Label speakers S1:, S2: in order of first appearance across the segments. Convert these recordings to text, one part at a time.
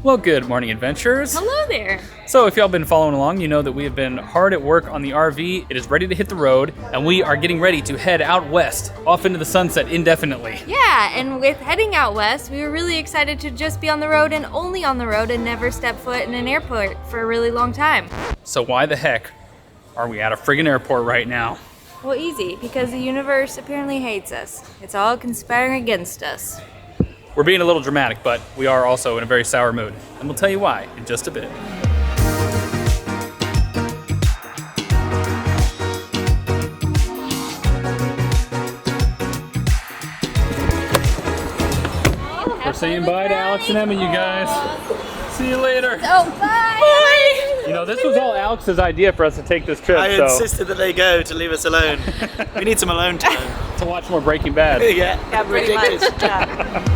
S1: Well, good morning, adventurers.
S2: Hello there.
S1: So if y'all been following along, you know that we have been hard at work on the RV. It is ready to hit the road, and we are getting ready to head out west, off into the sunset indefinitely.
S2: Yeah, and with heading out west, we were really excited to just be on the road and only on the road and never step foot in an airport for a really long time.
S1: So why the heck are we at a friggin' airport right now?
S2: Well, easy, because the universe apparently hates us. It's all conspiring against us.
S1: We're being a little dramatic, but we are also in a very sour mood, and we'll tell you why in just a bit. We're saying bye to Alex and Emma, you guys. See you later.
S2: Oh, bye!
S1: You know, this was all Alex's idea for us to take this trip,
S3: I
S1: so
S3: insisted that they go to leave us alone. We need some alone time.
S1: to watch more Breaking Bad.
S3: Yeah,
S2: pretty
S3: ridiculous.
S2: much. Yeah.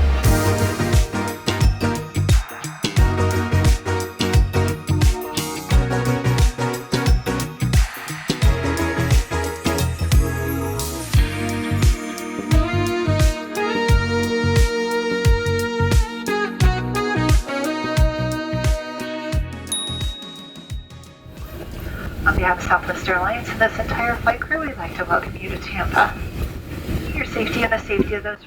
S4: On behalf of Southwest Airlines and this entire flight crew, we'd like to welcome you to Tampa. Your safety and the safety of those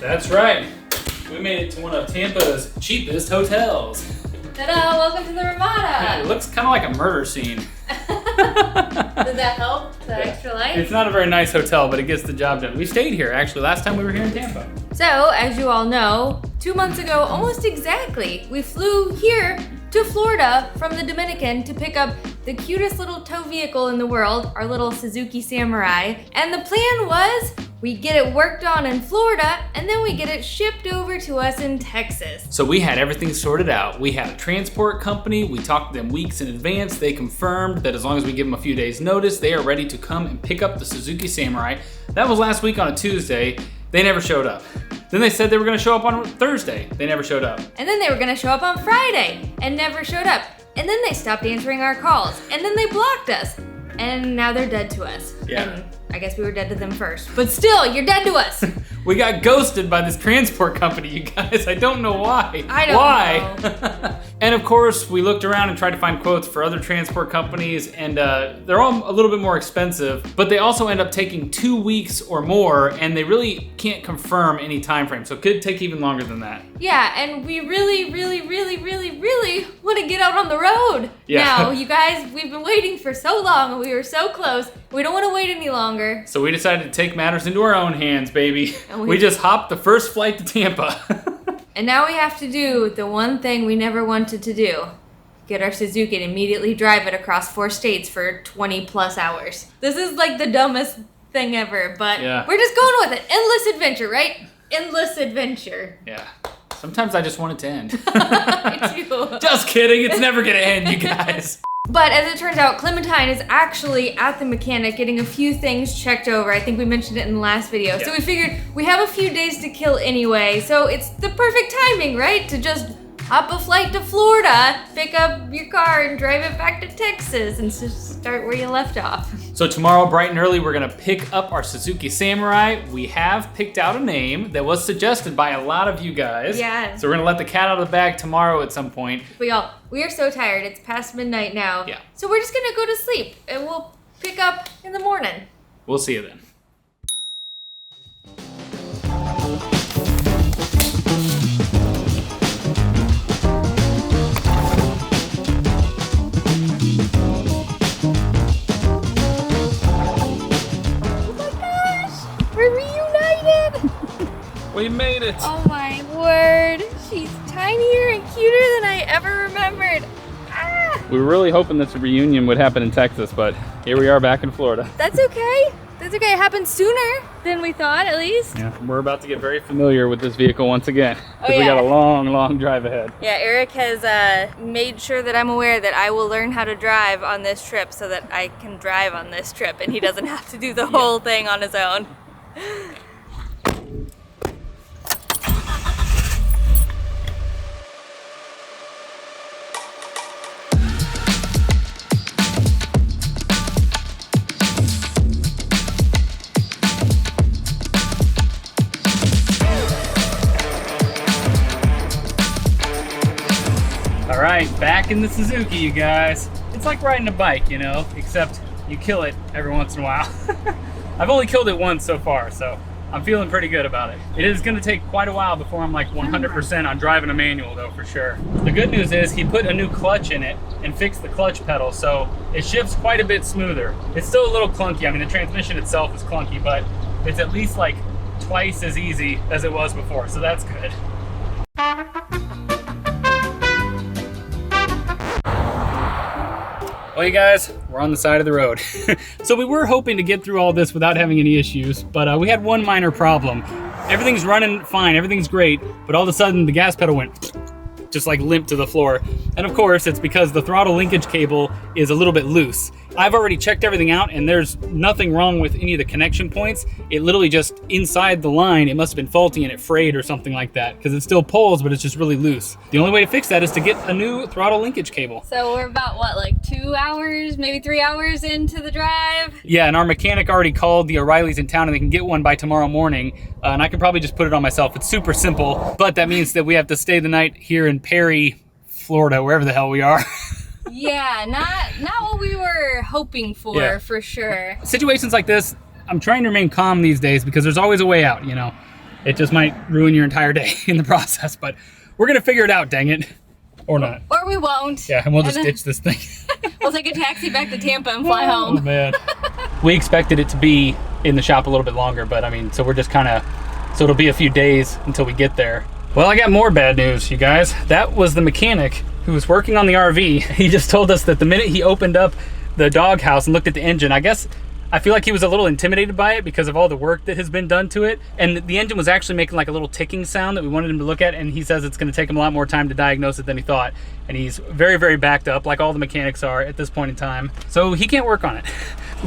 S1: That's right. We made it to one of Tampa's cheapest hotels.
S2: Ta-da! Welcome to the
S1: Yeah,
S2: Ramada!
S1: it looks kind of like a murder scene.
S2: Did that help? The extra light?
S1: It's not a very nice hotel, but it gets the job done. We stayed here, actually, last time we were here in Tampa.
S2: So, as you all know, 2 months ago, almost exactly, we flew here to Florida from the Dominican to pick up the cutest little tow vehicle in the world, our little Suzuki Samurai. And the plan was we get it worked on in Florida and then we get it shipped over to us in Texas.
S1: So we had everything sorted out. We had a transport company. We talked to them weeks in advance. They confirmed that as long as we give them a few days notice, they are ready to come and pick up the Suzuki Samurai. That was last week on a Tuesday. They never showed up. Then they said they were gonna show up on Thursday. They never showed up.
S2: And then they were gonna show up on Friday and never showed up. And then they stopped answering our calls. And then they blocked us. And now they're dead to us.
S1: Yeah.
S2: And I guess we were dead to them first. But still, you're dead to us.
S1: We got ghosted by this transport company, you guys. I don't know why.
S2: I don't
S1: know. And of course, we looked around and tried to find quotes for other transport companies, and they're all a little bit more expensive, but they also end up taking 2 weeks or more, and they really can't confirm any time frame, so it could take even longer than that.
S2: Yeah, and we really want to get out on the road.
S1: Yeah.
S2: Now, you guys, we've been waiting for so long, and we were so close. We don't want to wait any longer.
S1: So we decided to take matters into our own hands, baby.
S2: And
S1: We just hopped the first flight to Tampa.
S2: And now we have to do the one thing we never wanted to do. Get our Suzuki and immediately drive it across 4 states for 20 plus hours. This is like the dumbest thing ever, but
S1: Yeah.
S2: we're just going with it. Endless adventure, right? Endless adventure.
S1: Yeah. Sometimes I just want it to end.
S2: I do.
S1: Just kidding, it's never gonna end, you guys.
S2: But as it turns out, Clementine is actually at the mechanic getting a few things checked over. I think we mentioned it in the last video. So
S1: Yeah.
S2: we figured we have a few days to kill anyway, so it's the perfect timing, right? To just hop a flight to Florida, pick up your car and drive it back to Texas and just start where you left off.
S1: So tomorrow, bright and early, we're gonna pick up our Suzuki Samurai. We have picked out a name that was suggested by a lot of you guys.
S2: Yeah.
S1: So we're gonna let the cat out of the bag tomorrow at some point.
S2: But y'all, we are so tired. It's past midnight now.
S1: Yeah.
S2: So we're just gonna go to sleep and we'll pick up in the morning.
S1: We'll see you then.
S2: We're reunited!
S1: We made it.
S2: Oh my word. She's tinier and cuter than I ever remembered. Ah!
S1: We were really hoping this reunion would happen in Texas, but here we are back in Florida.
S2: That's okay. That's okay. It happened sooner than we thought, at least.
S1: Yeah, we're about to get very familiar with this vehicle once again. 'Cause we
S2: yeah.
S1: got a long, long drive ahead.
S2: Yeah, Eric has made sure that I'm aware that I will learn how to drive on this trip so that I can drive on this trip and he doesn't have to do the whole thing on his own.
S1: right, back in the Suzuki, you guys. It's like riding a bike, you know, except you kill it every once in a while. I've only killed it once so far, so I'm feeling pretty good about it. It is gonna take quite a while before I'm like 100% on driving a manual though, for sure. The good news is he put a new clutch in it and fixed the clutch pedal, so it shifts quite a bit smoother. It's still a little clunky. I mean, the transmission itself is clunky, but it's at least like twice as easy as it was before, so that's good. Well, you guys, we're on the side of the road. So we were hoping to get through all this without having any issues, but we had one minor problem. Everything's running fine, everything's great, but all of a sudden the gas pedal went just like limp to the floor. And of course, it's because the throttle linkage cable is a little bit loose. I've already checked everything out and there's nothing wrong with any of the connection points. It literally just inside the line, it must have been faulty and it frayed or something like that, because it still pulls, but it's just really loose. The only way to fix that is to get a new throttle linkage cable.
S2: So we're about what, like 2 hours, maybe 3 hours into the drive?
S1: Yeah, and our mechanic already called the O'Reillys in town and they can get one by tomorrow morning. And I can probably just put it on myself. It's super simple, but that means that we have to stay the night here in Perry, Florida, wherever the hell we are.
S2: Yeah, not what we were hoping for sure.
S1: Situations like this, I'm trying to remain calm these days because there's always a way out, you know. It just might ruin your entire day in the process, but we're gonna figure it out, dang it. Or not.
S2: Or we won't.
S1: Yeah, and we'll just ditch this thing.
S2: We'll take a taxi back to Tampa and fly home.
S1: Oh, man. We expected it to be in the shop a little bit longer, but I mean, so we're just so it'll be a few days until we get there. Well, I got more bad news, you guys. That was the mechanic who was working on the RV. He just told us that the minute he opened up the doghouse and looked at the engine, I feel like he was a little intimidated by it because of all the work that has been done to it. And the engine was actually making like a little ticking sound that we wanted him to look at. And he says it's going to take him a lot more time to diagnose it than he thought. And he's very, very backed up, like all the mechanics are at this point in time. So he can't work on it.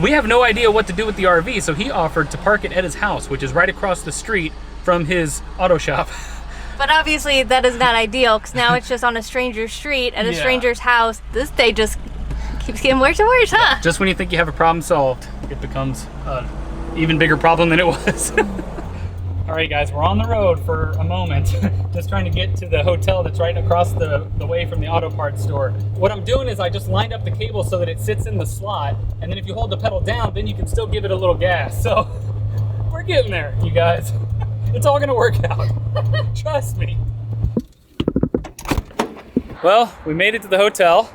S1: We have no idea what to do with the RV. So he offered to park it at his house, which is right across the street from his auto shop.
S2: But obviously that is not ideal because now it's just on a stranger's street at a stranger's house. This day just keeps getting worse and worse, huh?
S1: Just when you think you have a problem solved, it becomes an even bigger problem than it was. All right, guys, we're on the road for a moment, just trying to get to the hotel that's right across the way from the auto parts store. What I'm doing is I just lined up the cable so that it sits in the slot, and then if you hold the pedal down, then you can still give it a little gas. So we're getting there, you guys. It's all gonna work out. Trust me. Well, we made it to the hotel.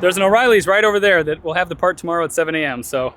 S1: There's an O'Reilly's right over there that will have the part tomorrow at 7 a.m. So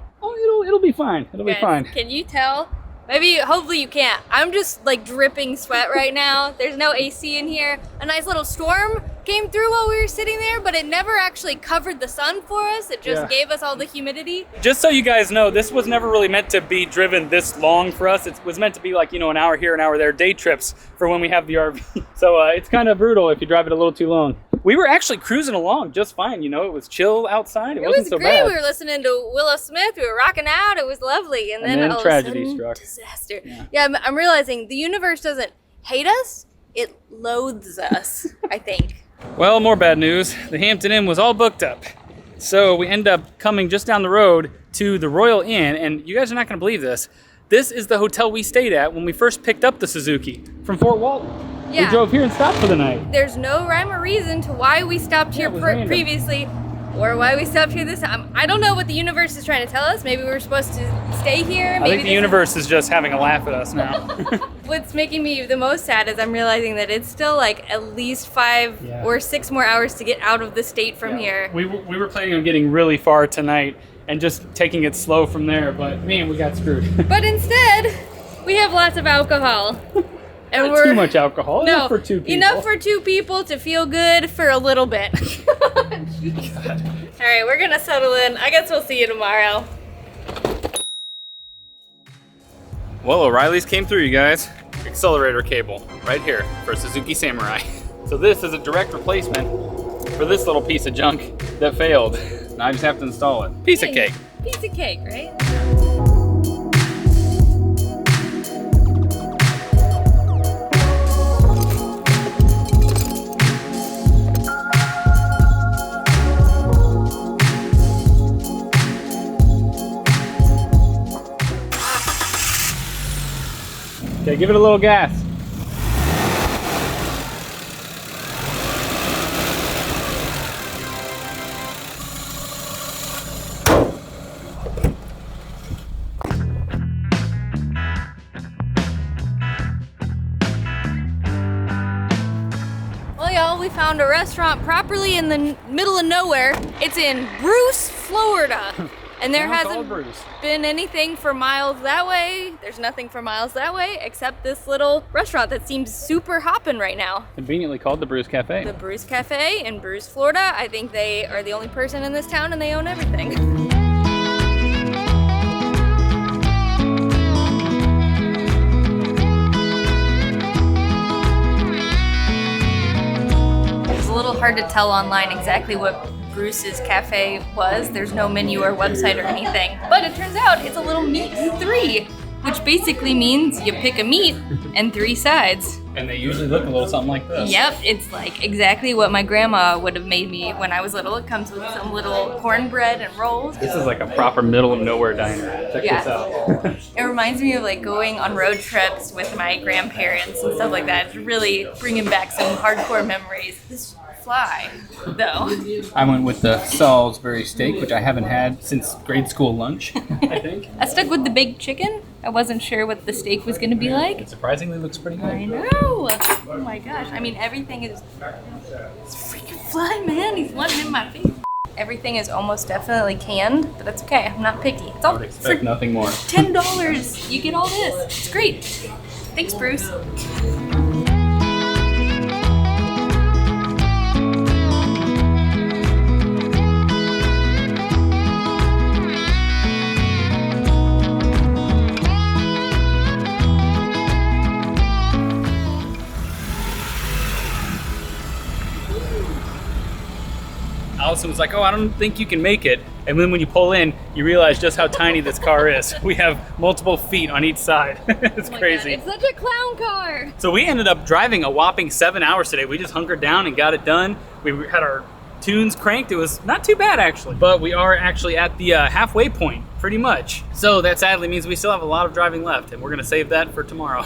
S1: it'll be fine. It'll be fine.
S2: Can you tell? Maybe, hopefully you can't. I'm just like dripping sweat right now. There's no AC in here. A nice little storm came through while we were sitting there, but it never actually covered the sun for us. It just gave us all the humidity.
S1: Just so you guys know, this was never really meant to be driven this long for us. It was meant to be like, an hour here, an hour there, day trips for when we have the RV. So it's kind of brutal if you drive it a little too long. We were actually cruising along just fine, it was chill outside. It wasn't so
S2: great.
S1: bad.
S2: We were listening to Willow Smith, we were rocking out, it was lovely. And then all
S1: tragedy
S2: of a sudden,
S1: struck.
S2: Disaster. Yeah, I'm realizing the universe doesn't hate us, it loathes us, I think.
S1: Well, more bad news. The Hampton Inn was all booked up. So we end up coming just down the road to the Royal Inn, and you guys are not gonna believe this. This is the hotel we stayed at when we first picked up the Suzuki from Fort Walton.
S2: Yeah.
S1: We drove here and stopped for the night.
S2: There's no rhyme or reason to why we stopped here previously or why we stopped here this time. I don't know what the universe is trying to tell us. Maybe we were supposed to stay here.
S1: I think the universe is just having a laugh at us now.
S2: What's making me the most sad is I'm realizing that it's still like at least 5 or 6 more hours to get out of the state from here.
S1: We were planning on getting really far tonight and just taking it slow from there, but man, we got screwed.
S2: But instead, we have lots of alcohol. And
S1: Not too much alcohol.
S2: No,
S1: enough for 2 people.
S2: Enough for 2 people to feel good for a little bit. All right, we're gonna settle in. I guess we'll see you tomorrow.
S1: Well, O'Reilly's came through, you guys. Accelerator cable right here for Suzuki Samurai. So this is a direct replacement for this little piece of junk that failed. Now I just have to install it. Piece of cake.
S2: Piece of cake, right?
S1: Okay, give it a little gas.
S2: finally found a restaurant properly in the middle of nowhere. It's in Bruce, Florida. And there hasn't been anything for miles that way. There's nothing for miles that way except this little restaurant that seems super hopping right now.
S1: Conveniently called the Bruce Cafe.
S2: The Bruce Cafe in Bruce, Florida. I think they are the only person in this town and they own everything. It's a little hard to tell online exactly what Bruce's Cafe was. There's no menu or website or anything. But it turns out it's a little meat and 3, which basically means you pick a meat and 3 sides.
S1: And they usually look a little something like this.
S2: Yep, it's like exactly what my grandma would have made me when I was little. It comes with some little cornbread and rolls.
S1: This is like a proper middle of nowhere diner. Check this out.
S2: It reminds me of like going on road trips with my grandparents and stuff like that. It's really bringing back some hardcore memories. This fly, though.
S1: I went with the Salisbury steak, which I haven't had since grade school lunch, I think.
S2: I stuck with the baked chicken. I wasn't sure what the steak was going to be like.
S1: It surprisingly looks pretty good.
S2: I know. Oh my gosh. I mean, everything is... It's freaking fly, man. He's wanting in my face. Everything is almost definitely canned, but that's okay. I'm not picky. It's all
S1: I would expect nothing more.
S2: $10. You get all this. It's great. Thanks, Bruce.
S1: Allison was like, oh, I don't think you can make it. And then when you pull in, you realize just how tiny this car is. We have multiple feet on each side. It's crazy.
S2: God, it's such a clown car.
S1: So we ended up driving a whopping 7 hours today. We just hunkered down and got it done. We had our tunes cranked. It was not too bad, actually. But we are actually at the halfway point, pretty much. So that sadly means we still have a lot of driving left, and we're gonna save that for tomorrow.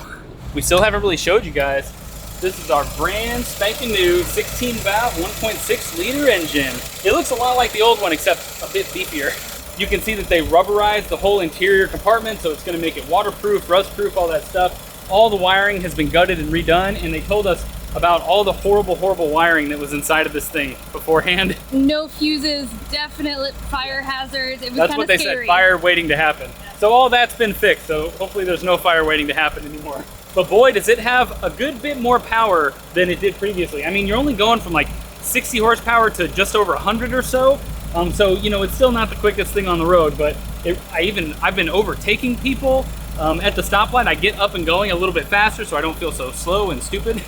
S1: We still haven't really showed you guys. This is our brand spanking new 16 valve 1.6 liter engine. It looks a lot like the old one, except a bit beefier. You can see that they rubberized the whole interior compartment, so it's gonna make it waterproof, rust-proof, all that stuff. All the wiring has been gutted and redone, and they told us about all the horrible, horrible wiring that was inside of this thing beforehand.
S2: No fuses, definite fire hazards. It was
S1: That's what they said, fire waiting to happen. So all that's been fixed, so hopefully there's no fire waiting to happen anymore. But boy, does it have a good bit more power than it did previously. I mean, you're only going from like 60 horsepower to just over 100 or so. So, you know, it's still not the quickest thing on the road, but I've been overtaking people at the stoplight. I get up and going a little bit faster so I don't feel so slow and stupid.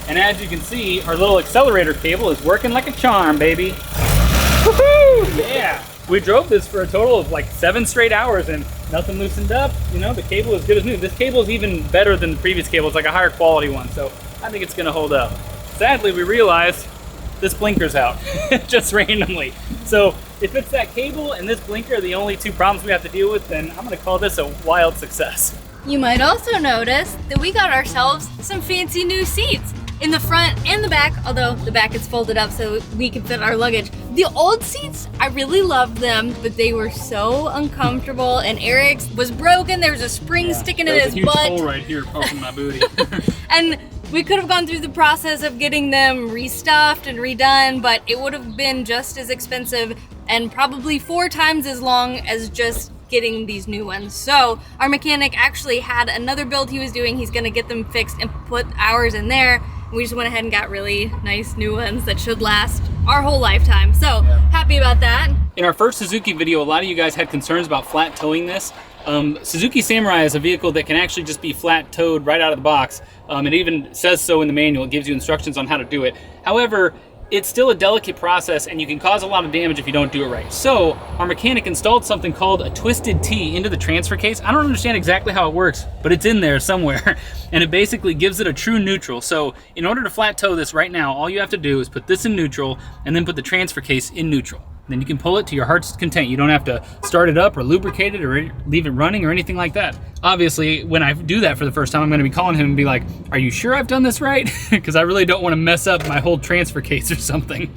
S1: And as you can see, our little accelerator cable is working like a charm, baby. Woohoo! Yeah! We drove this for a total of like 7 straight hours and nothing loosened up. You know, the cable is good as new. This cable is even better than the previous cable. It's like a higher quality one, so I think it's gonna hold up. Sadly, we realized this blinker's out, just randomly. So if it's that cable and this blinker are the only 2 problems we have to deal with, then I'm gonna call this a wild success.
S2: You might also notice that we got ourselves some fancy new seats in the front and the back, although the back is folded up so we can fit our luggage. The old seats, I really loved them, but they were so uncomfortable, and Eric's was broken. There was a spring sticking in his butt.
S1: Hole right here poking my booty.
S2: And we could have gone through the process of getting them restuffed and redone, but it would have been just as expensive and probably 4 times as long as just getting these new ones. So our mechanic actually had another build he was doing. He's gonna get them fixed and put ours in there. We just went ahead and got really nice new ones that should last our whole lifetime. So happy about that.
S1: In our first Suzuki video, a lot of you guys had concerns about flat towing this. Suzuki Samurai is a vehicle that can actually just be flat towed right out of the box. It even says so in the manual. It gives you instructions on how to do it. However, it's still a delicate process and you can cause a lot of damage if you don't do it right. So our mechanic installed something called a twisted T into the transfer case. I don't understand exactly how it works, but it's in there somewhere. And it basically gives it a true neutral. So in order to flat tow this right now, all you have to do is put this in neutral and then put the transfer case in neutral. Then you can pull it to your heart's content. You don't have to start it up or lubricate it or leave it running or anything like that. Obviously, when I do that for the first time, I'm gonna be calling him and be like, are you sure I've done this right? Because I really don't wanna mess up my whole transfer case or something.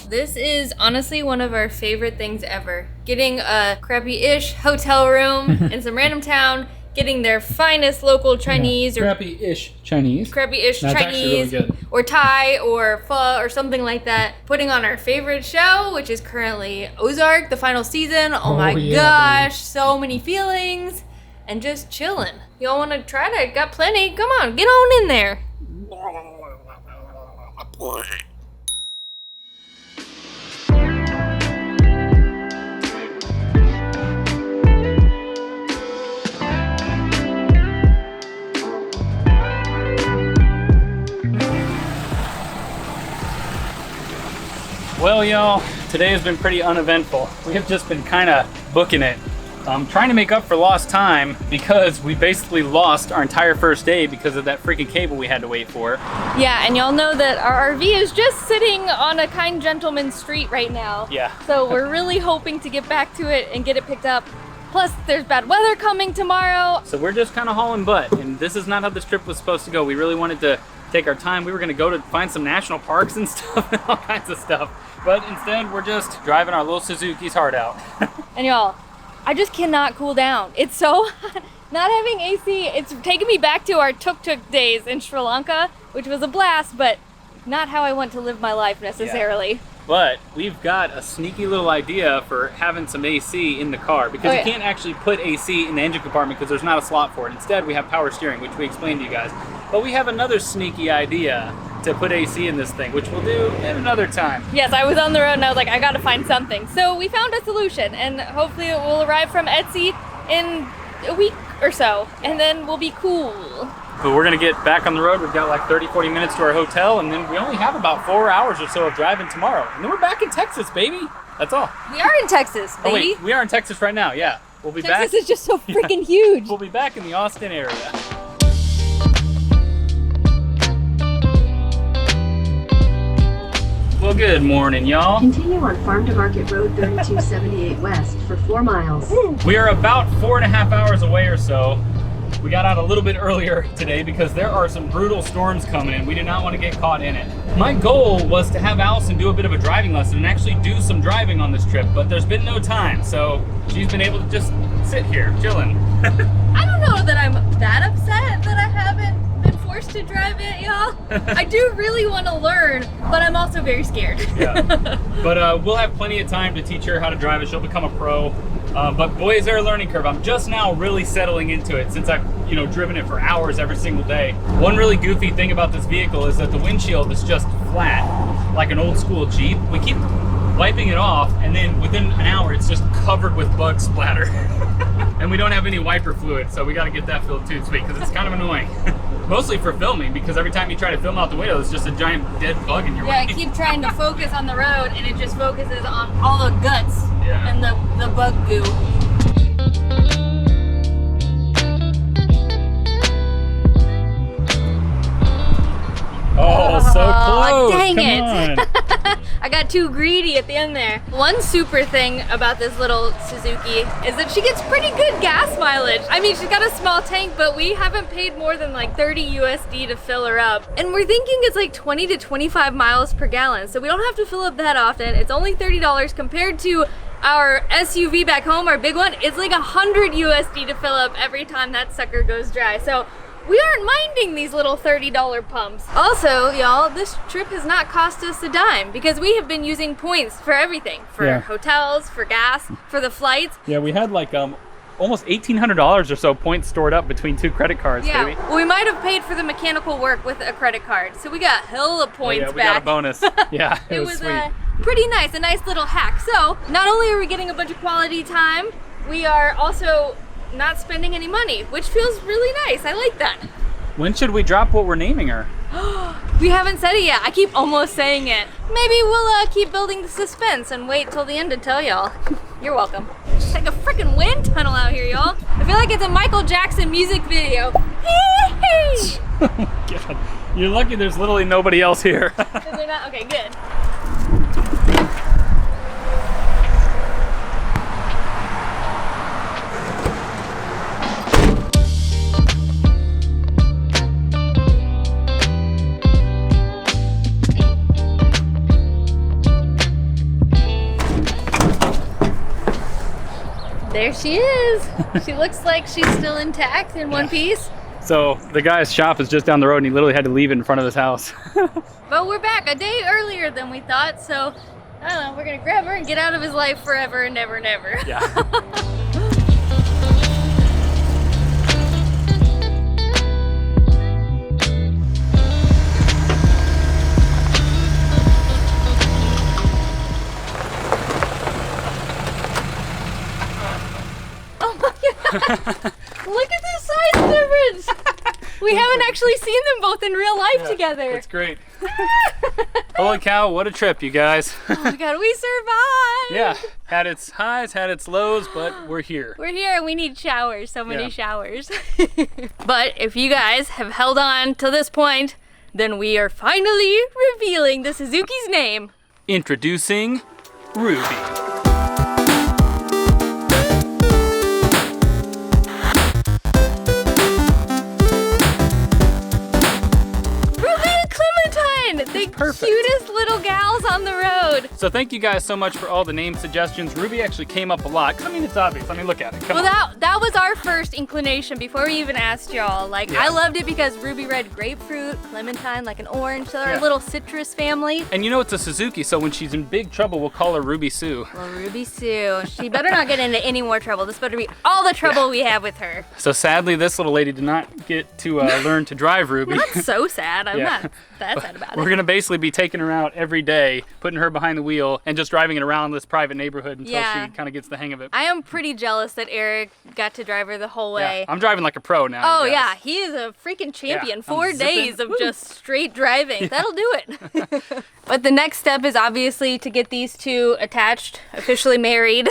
S2: This is honestly one of our favorite things ever. Getting a crappy-ish hotel room in some random town, getting their finest local Chinese or
S1: crappy-ish Chinese.
S2: Crappy-ish
S1: That's actually
S2: Chinese
S1: really good.
S2: or Thai or pho or something like that. Putting on our favorite show, which is currently Ozark, the final season. Oh my
S1: yeah,
S2: gosh, so many feelings. And just chilling. Y'all want to try it? Got plenty. Come on, get on in there.
S1: Well, y'all, today has been pretty uneventful. We have just been kind of booking it. Trying to make up for lost time because we basically lost our entire first day because of that freaking cable we had to wait for.
S2: Yeah, and y'all know that our RV is just sitting on a kind gentleman's street right now.
S1: Yeah.
S2: So we're really hoping to get back to it and get it picked up. Plus, there's bad weather coming tomorrow.
S1: So we're just kind of hauling butt, and this is not how this trip was supposed to go. We really wanted to take our time. We were gonna go to find some national parks and stuff and all kinds of stuff. But instead, we're just driving our little Suzuki's heart out.
S2: And y'all, I just cannot cool down. It's so hot. Not having AC, it's taking me back to our tuk-tuk days in Sri Lanka, which was a blast, but not how I want to live my life necessarily.
S1: Yeah. But we've got a sneaky little idea for having some AC in the car because you can't actually put AC in the engine compartment because there's not a slot for it. Instead, we have power steering, which we explained to you guys. But we have another sneaky idea to put AC in this thing, which we'll do at another time.
S2: Yes, I was on the road and I was like, I gotta find something. So we found a solution and hopefully it will arrive from Etsy in a week or so and then we'll be cool.
S1: But we're gonna get back on the road. We've got like 30-40 minutes to our hotel and then we only have about 4 hours or so of driving tomorrow. And then we're back in Texas, baby. That's all.
S2: We are in Texas, baby.
S1: Oh wait, we are in Texas right now, yeah. We'll be back.
S2: Texas is just so freaking huge.
S1: We'll be back in the Austin area. Well, good morning, y'all.
S5: Continue on Farm to Market Road 3278 West for 4 miles.
S1: We are about 4.5 hours away or so. We got out a little bit earlier today because there are some brutal storms coming in. We did not want to get caught in it. My goal was to have Allison do a bit of a driving lesson and actually do some driving on this trip, but there's been no time, so she's been able to just sit here, chilling.
S2: I don't know that I'm that upset that I haven't been forced to drive it, y'all. I do really want to learn, but I'm also very scared.
S1: Yeah. But we'll have plenty of time to teach her how to drive it. She'll become a pro. But boy, is there a learning curve. I'm just now really settling into it since I've driven it for hours every single day. One really goofy thing about this vehicle is that the windshield is just flat, like an old school Jeep. We keep wiping it off, and then within an hour, it's just covered with bug splatter. And we don't have any wiper fluid, so we got to get that filled too, sweet, because it's kind of annoying. Mostly for filming, because every time you try to film out the window, there's just a giant dead bug in your way.
S2: Yeah, I keep trying to focus on the road, and it just focuses on all the guts and the bug goo.
S1: Oh, so close!
S2: Dang
S1: Come
S2: it!
S1: on.
S2: I got too greedy at the end there. One super thing about this little Suzuki is that she gets pretty good gas mileage. I mean, she's got a small tank, but we haven't paid more than like 30 USD to fill her up. And we're thinking it's like 20 to 25 miles per gallon. So we don't have to fill up that often. It's only $30 compared to our SUV back home, our big one. It's like 100 USD to fill up every time that sucker goes dry. So we aren't minding these little $30 pumps. Also, y'all, this trip has not cost us a dime because we have been using points for everything. For hotels, for gas, for the flights.
S1: Yeah, we had like almost $1,800 or so points stored up between 2 credit cards, baby.
S2: Well, we might have paid for the mechanical work with a credit card. So we got hella points
S1: back. We got a bonus. Yeah, it was sweet.
S2: Pretty nice, a nice little hack. So not only are we getting a bunch of quality time, we are also not spending any money, which feels really nice. I like that.
S1: When should we drop what we're naming her?
S2: We haven't said it yet. I keep almost saying it. Maybe we'll keep building the suspense and wait till the end to tell y'all. You're welcome. It's like a freaking wind tunnel out here, y'all. I feel like it's a Michael Jackson music video. Hey!
S1: Oh my God. You're lucky there's literally nobody else here.
S2: Is there not? Okay, good. There she is. She looks like she's still intact in one piece.
S1: So the guy's shop is just down the road and he literally had to leave it in front of his house.
S2: But we're back a day earlier than we thought, so I don't know, we're gonna grab her and get out of his life forever and ever and ever.
S1: Yeah.
S2: Oh my god! Look at the size difference! We haven't actually seen them both in real life together.
S1: That's great. Holy cow, what a trip, you guys.
S2: Oh my god, we survived!
S1: Yeah, had its highs, had its lows, but we're here.
S2: We're here and we need showers, so many showers. But if you guys have held on to this point, then we are finally revealing the Suzuki's name.
S1: Introducing Ruby.
S2: The
S1: Perfect.
S2: cutest little gals on the road.
S1: So thank you guys so much for all the name suggestions. Ruby actually came up a lot. 'Cause I mean, it's obvious. I mean, look at it. Come on.
S2: That was our first inclination before we even asked y'all. Like, I loved it because Ruby read grapefruit, clementine, like an orange. So they're a little citrus family.
S1: And you know it's a Suzuki, so when she's in big trouble, we'll call her Ruby Sue.
S2: Well, Ruby Sue, she better not get into any more trouble. This better be all the trouble we have with her.
S1: So sadly, this little lady did not get to learn to drive Ruby.
S2: That's so sad. I'm not that sad about it.
S1: We're gonna basically be taking her out every day, putting her behind the wheel, and just driving it around this private neighborhood until she kind of gets the hang of it.
S2: I am pretty jealous that Eric got to drive her the whole way.
S1: I'm driving like a pro now.
S2: Oh
S1: you guys.
S2: yeah, he is a freaking champion.
S1: I'm
S2: 4 days
S1: zipping.
S2: of just straight driving. That'll do it. But the next step is obviously to get these two attached, officially married.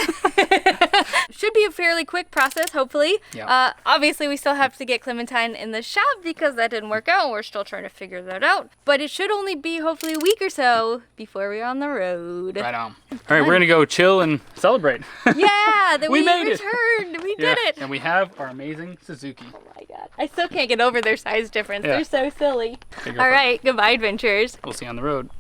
S2: Should be a fairly quick process, hopefully.
S1: Yeah.
S2: Obviously, we still have to get Clementine in the shop because that didn't work out. We're still trying to figure that out. But it should only be hopefully a week or so before we're on the road.
S1: Right on. All right, we're gonna go chill and celebrate.
S2: Yeah, that we
S1: made it.
S2: returned. We did it.
S1: And we have our amazing Suzuki.
S2: Oh my god. I still can't get over their size difference.
S1: Yeah.
S2: They're so silly.
S1: Okay, go
S2: All
S1: for it.
S2: right, goodbye, adventurers.
S1: We'll see you on the road.